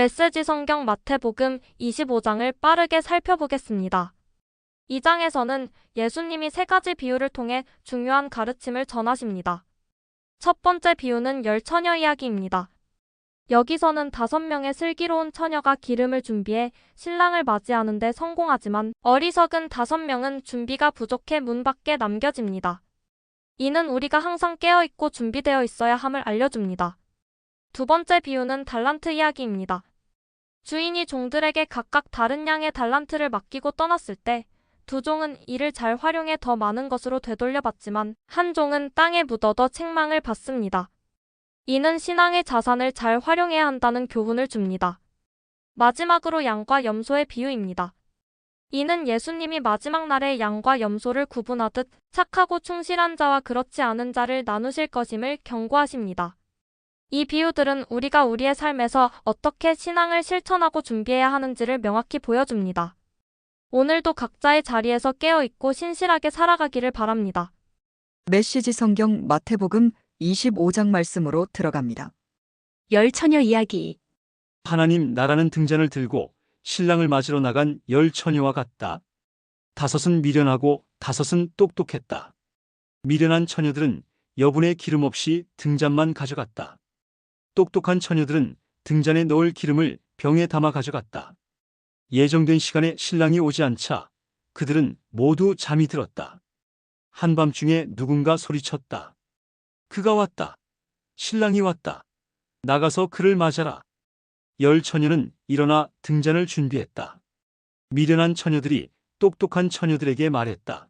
메시지 성경 마태복음 25장을 빠르게 살펴보겠습니다. 이 장에서는 예수님이 세 가지 비유를 통해 중요한 가르침을 전하십니다. 첫 번째 비유는 열 처녀 이야기입니다. 여기서는 5명의 슬기로운 처녀가 기름을 준비해 신랑을 맞이하는 데 성공하지만 어리석은 5명은 준비가 부족해 문 밖에 남겨집니다. 이는 우리가 항상 깨어있고 준비되어 있어야 함을 알려줍니다. 두 번째 비유는 달란트 이야기입니다. 주인이 종들에게 각각 다른 양의 달란트를 맡기고 떠났을 때 두 종은 이를 잘 활용해 더 많은 것으로 되돌려받지만 한 종은 땅에 묻어더 책망을 받습니다. 이는 신앙의 자산을 잘 활용해야 한다는 교훈을 줍니다. 마지막으로 양과 염소의 비유입니다. 이는 예수님이 마지막 날에 양과 염소를 구분하듯 착하고 충실한 자와 그렇지 않은 자를 나누실 것임을 경고하십니다. 이 비유들은 우리가 우리의 삶에서 어떻게 신앙을 실천하고 준비해야 하는지를 명확히 보여줍니다. 오늘도 각자의 자리에서 깨어있고 신실하게 살아가기를 바랍니다. 메시지 성경 마태복음 25장 말씀으로 들어갑니다. 열 처녀 이야기. 하나님 나라는 등잔을 들고 신랑을 맞으러 나간 10 처녀와 같다. 5은 미련하고 5은 똑똑했다. 미련한 처녀들은 여분의 기름 없이 등잔만 가져갔다. 똑똑한 처녀들은 등잔에 넣을 기름을 병에 담아 가져갔다. 예정된 시간에 신랑이 오지 않자 그들은 모두 잠이 들었다. 한밤중에 누군가 소리쳤다. 그가 왔다. 신랑이 왔다. 나가서 그를 맞아라. 10 처녀는 일어나 등잔을 준비했다. 미련한 처녀들이 똑똑한 처녀들에게 말했다.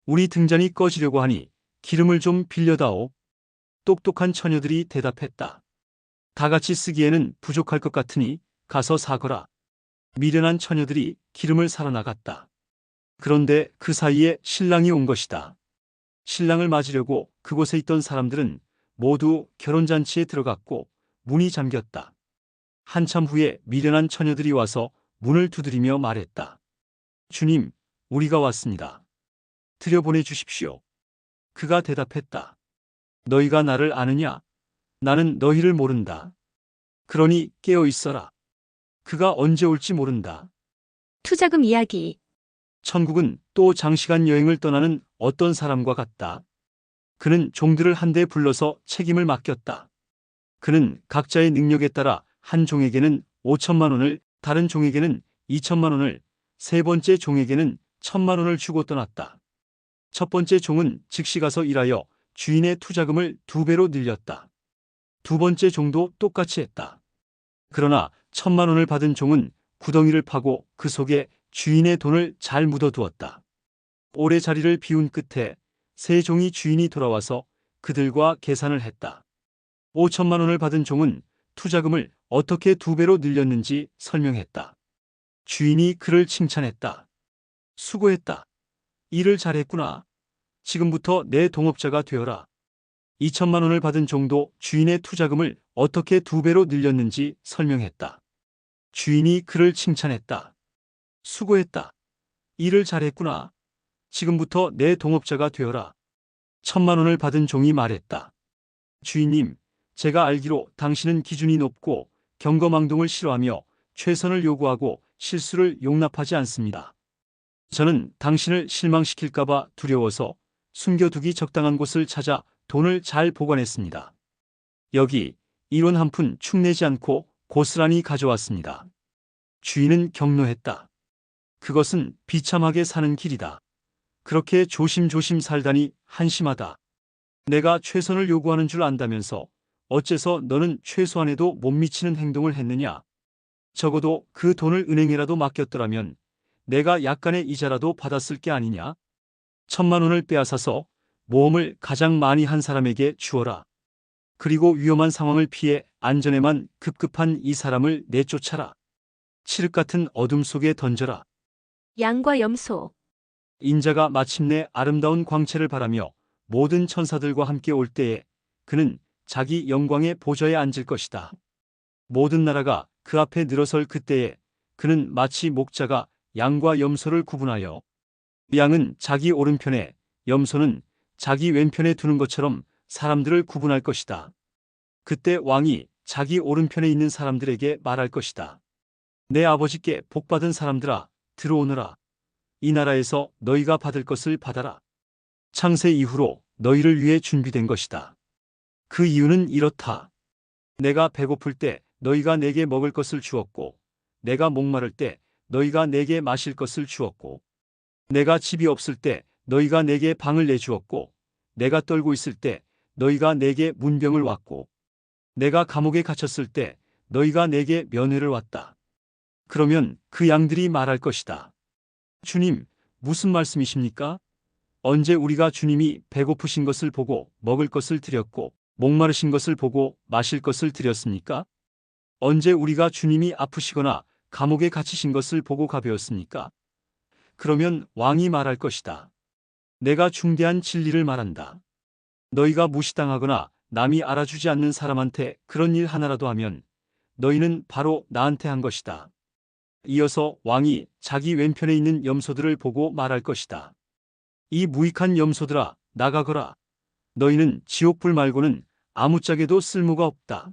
우리 등잔이 꺼지려고 하니 기름을 좀 빌려다오. 똑똑한 처녀들이 대답했다. 다 같이 쓰기에는 부족할 것 같으니 가서 사거라. 미련한 처녀들이 기름을 사러 나갔다. 그런데 그 사이에 신랑이 온 것이다. 신랑을 맞으려고 그곳에 있던 사람들은 모두 결혼잔치에 들어갔고 문이 잠겼다. 한참 후에 미련한 처녀들이 와서 문을 두드리며 말했다. 주님, 우리가 왔습니다. 들여보내 주십시오. 그가 대답했다. 너희가 나를 아느냐? 나는 너희를 모른다. 그러니 깨어 있어라. 그가 언제 올지 모른다. 투자금 이야기. 천국은 또 장시간 여행을 떠나는 어떤 사람과 같다. 그는 종들을 한데 불러서 책임을 맡겼다. 그는 각자의 능력에 따라 한 종에게는 5천만 원을, 다른 종에게는 2천만 원을, 세 번째 종에게는 1,000만 원을 주고 떠났다. 첫 번째 종은 즉시 가서 일하여 주인의 투자금을 2배로 늘렸다. 두 번째 종도 똑같이 했다. 그러나 1,000만 원을 받은 종은 구덩이를 파고 그 속에 주인의 돈을 잘 묻어두었다. 오래 자리를 비운 끝에 세 종이 주인이 돌아와서 그들과 계산을 했다. 5천만 원을 받은 종은 투자금을 어떻게 2배로 늘렸는지 설명했다. 주인이 그를 칭찬했다. 수고했다. 일을 잘했구나. 지금부터 내 동업자가 되어라. 2천만 원을 받은 종도 주인의 투자금을 어떻게 2배로 늘렸는지 설명했다. 주인이 그를 칭찬했다. 수고했다. 일을 잘했구나. 지금부터 내 동업자가 되어라. 1,000만 원을 받은 종이 말했다. 주인님, 제가 알기로 당신은 기준이 높고 경거망동을 싫어하며 최선을 요구하고 실수를 용납하지 않습니다. 저는 당신을 실망시킬까봐 두려워서 숨겨두기 적당한 곳을 찾아 돈을 잘 보관했습니다. 여기 1원 한 푼 축 내지 않고 고스란히 가져왔습니다. 주인은 격노했다. 그것은 비참하게 사는 길이다. 그렇게 조심조심 살다니 한심하다. 내가 최선을 요구하는 줄 안다면서 어째서 너는 최소한에도 못 미치는 행동을 했느냐? 적어도 그 돈을 은행에라도 맡겼더라면 내가 약간의 이자라도 받았을 게 아니냐? 1,000만 원을 빼앗아서 모험을 가장 많이 한 사람에게 주어라. 그리고 위험한 상황을 피해 안전에만 급급한 이 사람을 내쫓아라. 칠흑 같은 어둠 속에 던져라. 양과 염소. 인자가 마침내 아름다운 광채를 바라며 모든 천사들과 함께 올 때에 그는 자기 영광의 보좌에 앉을 것이다. 모든 나라가 그 앞에 늘어설 그때에 그는 마치 목자가 양과 염소를 구분하여 양은 자기 오른편에 염소는 자기 왼편에 두는 것처럼 사람들을 구분할 것이다. 그때 왕이 자기 오른편에 있는 사람들에게 말할 것이다. 내 아버지께 복받은 사람들아, 들어오너라. 이 나라에서 너희가 받을 것을 받아라. 창세 이후로 너희를 위해 준비된 것이다. 그 이유는 이렇다. 내가 배고플 때 너희가 내게 먹을 것을 주었고, 내가 목마를 때 너희가 내게 마실 것을 주었고, 내가 집이 없을 때 너희가 내게 방을 내주었고, 내가 떨고 있을 때 너희가 내게 문병을 왔고, 내가 감옥에 갇혔을 때 너희가 내게 면회를 왔다. 그러면 그 양들이 말할 것이다. 주님, 무슨 말씀이십니까? 언제 우리가 주님이 배고프신 것을 보고 먹을 것을 드렸고, 목마르신 것을 보고 마실 것을 드렸습니까? 언제 우리가 주님이 아프시거나 감옥에 갇히신 것을 보고 가벼웠습니까? 그러면 왕이 말할 것이다. 내가 중대한 진리를 말한다. 너희가 무시당하거나 남이 알아주지 않는 사람한테 그런 일 하나라도 하면 너희는 바로 나한테 한 것이다. 이어서 왕이 자기 왼편에 있는 염소들을 보고 말할 것이다. 이 무익한 염소들아, 나가거라. 너희는 지옥불 말고는 아무짝에도 쓸모가 없다.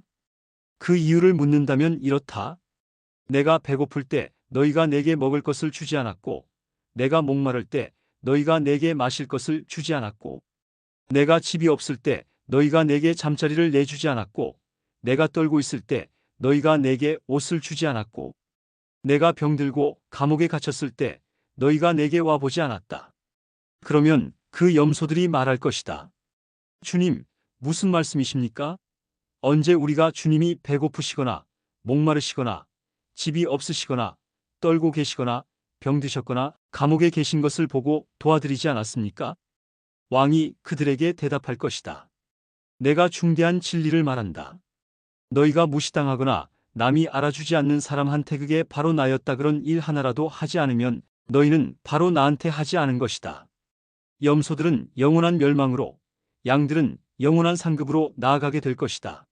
그 이유를 묻는다면 이렇다. 내가 배고플 때 너희가 내게 먹을 것을 주지 않았고, 내가 목마를 때 너희가 내게 마실 것을 주지 않았고, 내가 집이 없을 때 너희가 내게 잠자리를 내주지 않았고, 내가 떨고 있을 때 너희가 내게 옷을 주지 않았고, 내가 병들고 감옥에 갇혔을 때 너희가 내게 와보지 않았다. 그러면 그 염소들이 말할 것이다. 주님, 무슨 말씀이십니까? 언제 우리가 주님이 배고프시거나 목마르시거나 집이 없으시거나 떨고 계시거나 병드셨거나 감옥에 계신 것을 보고 도와드리지 않았습니까? 왕이 그들에게 대답할 것이다. 내가 중대한 진리를 말한다. 너희가 무시당하거나 남이 알아주지 않는 사람한테 그게 바로 나였다 그런 일 하나라도 하지 않으면 너희는 바로 나한테 하지 않은 것이다. 염소들은 영원한 멸망으로, 양들은 영원한 상급으로 나아가게 될 것이다.